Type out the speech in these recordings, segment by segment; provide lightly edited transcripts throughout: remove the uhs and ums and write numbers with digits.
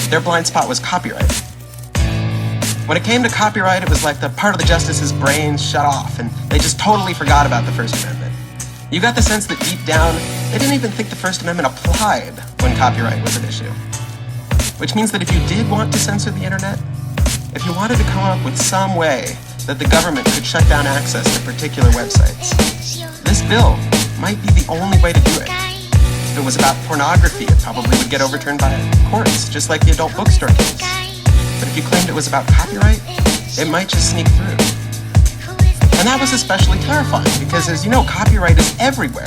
Their blind spot was copyright. When it came to copyright, it was like the part of the justices' brains shut off, and they just totally forgot about the First Amendment. You got the sense that deep down, they didn't even think the First Amendment applied when copyright was an issue. Which means that if you did want to censor the internet, if you wanted to come up with some way that the government could shut down access to particular websites, this bill might be the only way to do it. If it was about pornography, it probably would get overturned by courts, just like the adult bookstore case. But if you claimed it was about copyright, it might just sneak through. And that was especially terrifying because, as you know, copyright is everywhere.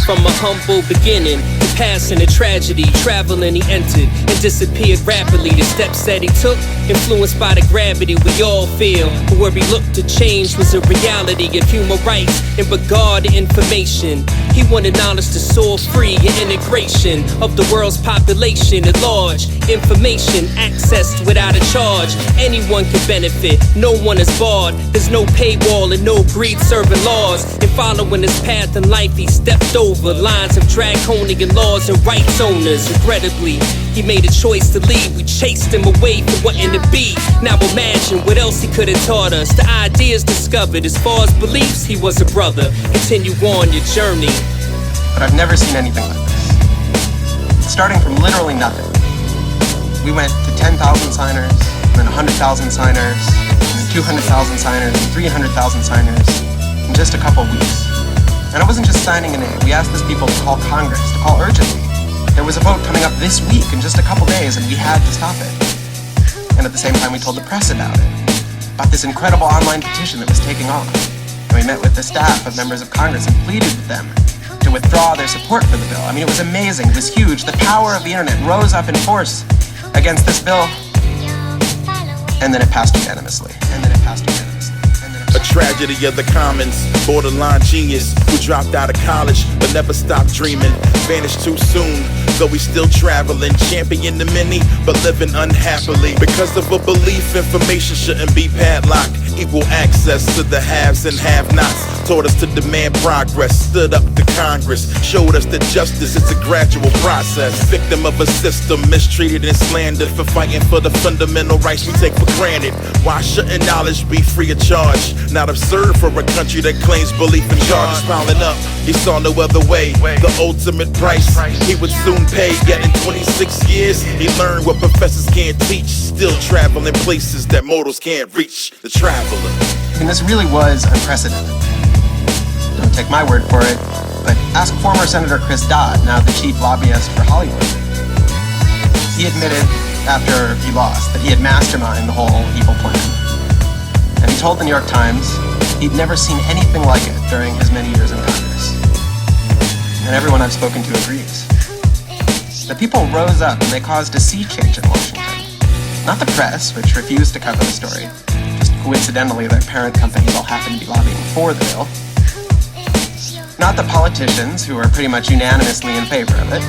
From a humble beginning, to passing a tragedy, traveling he entered and disappeared rapidly. The steps that he took, influenced by the gravity we all feel. But where he looked to change was a reality of human rights in regard to information. He wanted knowledge to soar free and integration of the world's population at large. Information accessed without a charge. Anyone can benefit, no one is barred. There's no paywall and no greed serving laws. In following his path in life, he stepped over lines of draconian laws and rights owners. Regrettably, he made a choice to leave. We chased him away from wanting to be. Now imagine what else he could have taught us. The ideas discovered, as far as beliefs, he was a brother. Continue on your journey. But I've never seen anything like this. Starting from literally nothing. We went to 10,000 signers, then 100,000 signers, then 200,000 signers, and 300,000 signers in just a couple weeks. And it wasn't just signing a name. We asked these people to call Congress, to call urgently. There was a vote coming up this week in just a couple days, and we had to stop it. And at the same time, we told the press about it, about this incredible online petition that was taking off. And we met with the staff of members of Congress and pleaded with them to withdraw their support for the bill. I mean, it was amazing. It was huge. The power of the internet rose up in force against this bill. And then it passed unanimously. A tragedy of the commons, borderline genius who dropped out of college but never stopped dreaming. Vanished too soon, though we still traveling, champion the many but living unhappily. Because of a belief information shouldn't be padlocked. Equal access to the haves and have-nots taught us to demand progress. Stood up to Congress, showed us that justice is a gradual process. Victim of a system, mistreated and slandered for fighting for the fundamental rights we take for granted. Why shouldn't knowledge be free of charge? Not absurd for a country that claims belief in charges piling up. He saw no other way, the ultimate price he would soon pay. Yet in 26 years, he learned what professors can't teach. Still traveling places that mortals can't reach. The traveler. I mean, this really was unprecedented. Don't take my word for it, but ask former Senator Chris Dodd, now the chief lobbyist for Hollywood. He admitted, after he lost, that he had masterminded the whole evil plan. And he told the New York Times he'd never seen anything like it during his many years in Congress. And everyone I've spoken to agrees. The people rose up and they caused a sea change in Washington. Not the press, which refused to cover the story. Just coincidentally, their parent companies all happen to be lobbying for the bill. Not the politicians, who were pretty much unanimously in favor of it.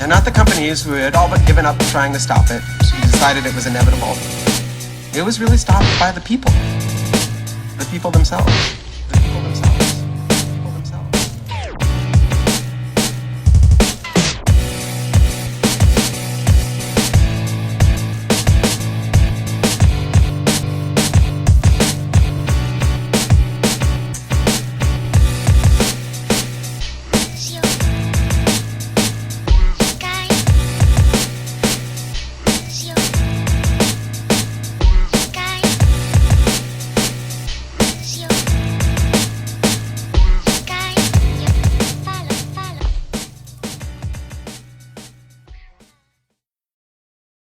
And not the companies who had all but given up trying to stop it, who decided it was inevitable. It was really stopped by the people themselves.